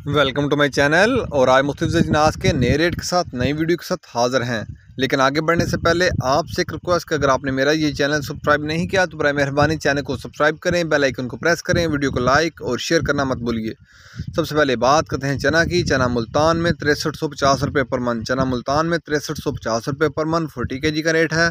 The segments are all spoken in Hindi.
Welcome to my channel. और आज मुख्तलिफ जिनास के नए रेट के साथ नई वीडियो के साथ हाज़िर हैं। लेकिन आगे बढ़ने से पहले आपसे एक रिक्वेस्ट कि अगर आपने मेरा ये चैनल सब्सक्राइब नहीं किया तो बराए मेहरबानी चैनल को सब्सक्राइब करें, बेल आइकन को प्रेस करें, वीडियो को लाइक और शेयर करना मत भूलिए। सबसे पहले बात करते हैं चना की। चना मुल्तान में 6350 रुपये पर मन। चना मुल्तान में 6350 रुपये पर मन 40 kg का रेट है।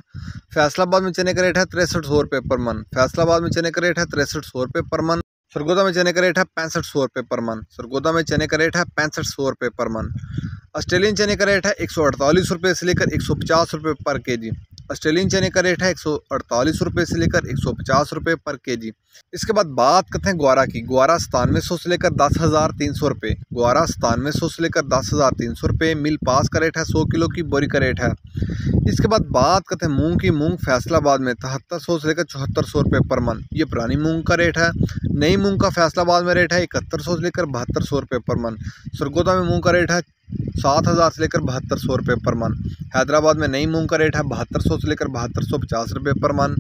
फैसलाबाद में चने का रेट है 6300 रुपये पर मन। फैसलाबाद में चने का रेट है 6300 रुपये पर मन। सरगोदा में चने का रेट है 6500 रुपये पर मन। सरगोदा में चने का रेट है 6500 रुपये पर मन। ऑस्ट्रेलियन चने का रेट है 148 रुपये से लेकर 150 रुपये पर केजी। ऑस्ट्रेलियन चने का रेट है 148 रुपये से लेकर 150 रुपये पर केजी। इसके बाद बात करते हैं ग्वारा की। ग्वारा 9700 से लेकर 10,300 रुपये। ग्वारा 9700 से लेकर 10,300 रुपये। मिल पास का रेट है 100 किलो की बोरी का रेट है। इसके बाद बात करते हैं मूंग की। मूंग फैसलाबाद में 7300 से लेकर 7400 रुपये पर मन। ये पुरानी मूंग का रेट है। नई मूंग का फैसलाबाद में रेट है 7100 से लेकर 7200 रुपये पर मन। सरगोदा में मूंग का रेट है 7000 से लेकर 7200 रुपये पर मन। हैदराबाद में नई मूंग का रेट है 7200 से लेकर 7250 रुपये पर मन।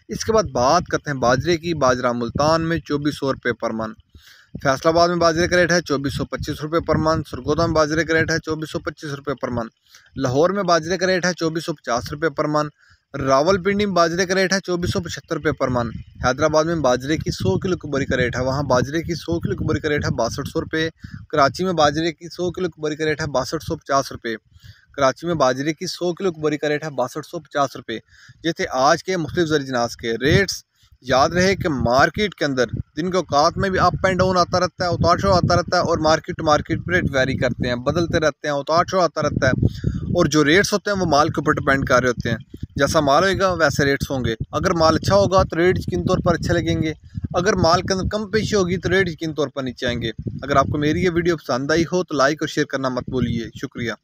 इसके बाद बात करते हैं बाजरे की। बाजरा मुल्तान में 2400 रुपये पर मन। फैसलाबाद में बाजरे का रेट है 2425 रुपये पर मन। सरगोदा में बाजरे का रेट है 2425 रुपये पर मन। लाहौर में बाजरे का रेट है 2450 रुपये पर मन। रावलपिंडी में बाजरे का रेट है 2475 रुपये पर मन। हैदराबाद में बाजरे की 100 किलो की बोरी का रेट है, वहाँ बाजरे की 100 किलो की बोरी का रेट है 6200 रुपये। कराची में बाजरे की 100 किलो की बोरी का रेट है 6250 रुपये। कराची में बाजरे की 100 किलो की बोरी का रेट है 6250 रुपये। ये थे आज के मुख्तलिफ ज़रिए जिनास के रेट्स। याद रहे कि मार्केट के अंदर दिन के औकात में भी अप एंड डाउन आता रहता है, उतार चढ़ाव आता रहता है, और market to market rate vary करते हैं, बदलते रहते हैं, उतार चढ़ाव आता रहता है। और जो रेट्स होते हैं वो माल के ऊपर डिपेंड कर रहे होते हैं। जैसा माल होगा वैसे रेट्स होंगे। अगर माल अच्छा होगा तो रेट यकीन तौर पर अच्छे लगेंगे। अगर माल के अंदर कम पेशी होगी तो रेट यकीन तौर पर नीचे आएंगे। अगर आपको मेरी ये वीडियो पसंद आई हो तो लाइक और शेयर करना मत भूलिए। शुक्रिया।